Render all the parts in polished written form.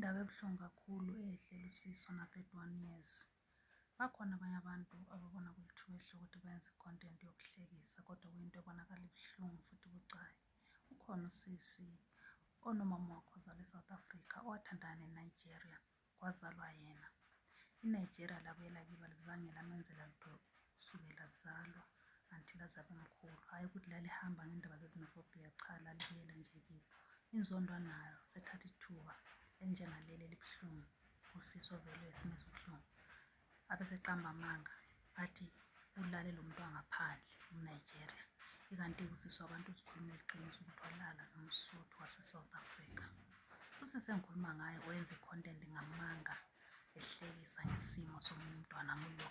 Indaba ebuhlungu kakhulu ehlela uSiso na-31 years. Bakhona abanye abantu ababona kulithuba elihle ukuthi benze i-content yokuhlekisa kodwa kuyinto ebonakala ibuhlungu futhi bucayi. Ukhona usisi onomama wakhe ozalwa eSouth Africa owathandana neNigeria kwazalwa yena. INigeria labuye lakibo alizange lamenzela lutho kusukela zalwa until azabe mkhulu. Hhayi ukuthi lalihamba ngendaba ze-xenophobia, cha, lalibuyela nje kibo. Inzondo anayo sethatha ithuba elinjengaleli elibuhlungu uSiso ovelelwe isimo esibuhlungu. Abeseqamba amanga athi ulale lo muntu wangaphandle umNigeria. Ikanti uSiso abantu uzikhulumela iqiniso ukuthi walala nomSuthu wase-South Africa. USiso engikhuluma ngayo wenza i-content ngamanga ehlekisa ngesimo somunye umntwana mulo.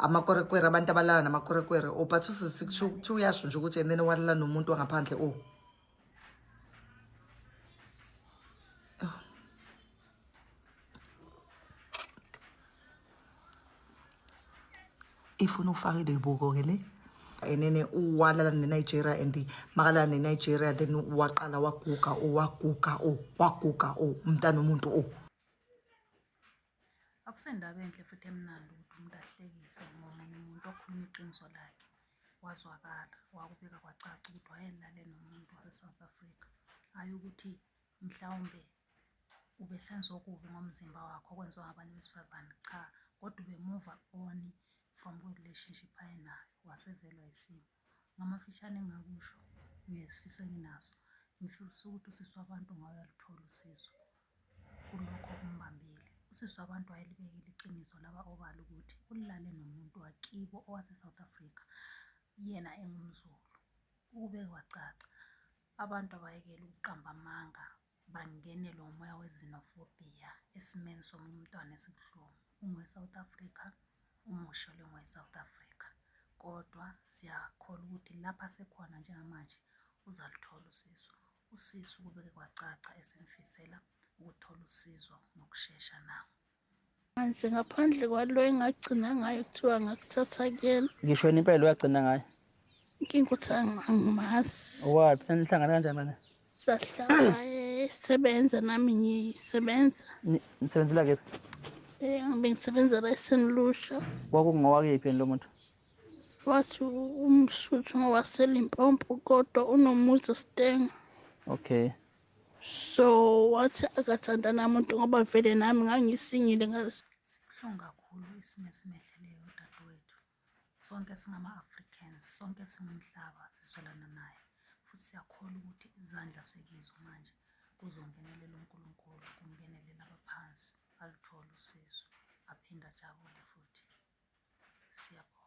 Amakwerekwere abantu abalala namakwerekwere but uSiso uyasho nje ukuthi and then walala nomuntu wangaphandle ifuna ufakile ibuko-ke le and then walala neNigeria and makalala neNigeria then waqala waguga umntana womuntu Akusendaba enhle futhi emnandi ukuthi umuntu ahlekise ngomunye umuntu okhuluma iqiniso lakhe. Wazwakala, wakubika kwacaca ukuthi wayelale nomuntu wase-South Africa. Hhayi ukuthi mhlawumbe ubesenza okubi ngomzimba wakhe okwenziwa ngabanye besifazane, cha, kodwa ube-move on from kwi-relationship ayenayo wasevelwa isimo. Ngamafishane engakusho ngesifiso enginaso, ngifisa ukuthi uSiso wabantu ngawuyaluthola usizo kulokho okumbambile. USiso wabantu wayelibekile iqiniso laba obala ukuthi ulale nomuntu wakibo owase-South Africa yena engumZulu. Ukube kwacaca abantu abayekela ukuqamba amanga bangenelwe umoya we-xenophobia esimeni somunye umntwana esibuhlungu. Ungowe-South Africa, umusha ngowe-South Africa. Kodwa siyakholwa ukuthi lapha sekhona njengamanje uzaluthola usizo. USiso ukube kwacaca esimfisela ukuthola usizo ngokushesha nawo. Manje ngaphandle kwalo engagcina ngayo kuthiwa ngakuthatha kuyena. Ngisho impela uyagcina ngayo. Inkinga ukuthi angimazi. Owaphi nihlangana kanjani manje? Sahlala esebenza nami ngisebenza. Nisebenzela kephi? Bengisebenzela eSenlusha. Kwakungowakephi lo muntu? Wathi umSuthu ngowaseLimpopo kodwa unomuzi eStenga. Okay. So wathi akathanda namuntu ngoba vele nami ngangisingile ngazi. Sibuhlungu kakhulu isimo esimehleleyo udadewethu. Sonke singama-Africans, sonke singumhlaba sizwelana naye. Futhi siyakholwa ukuthi izandla sekizo manje kuzongenelela uNkulunkulu, kungenelela abaphansi, aluthole usizo, aphinde ajabule futhi. Siyabonga.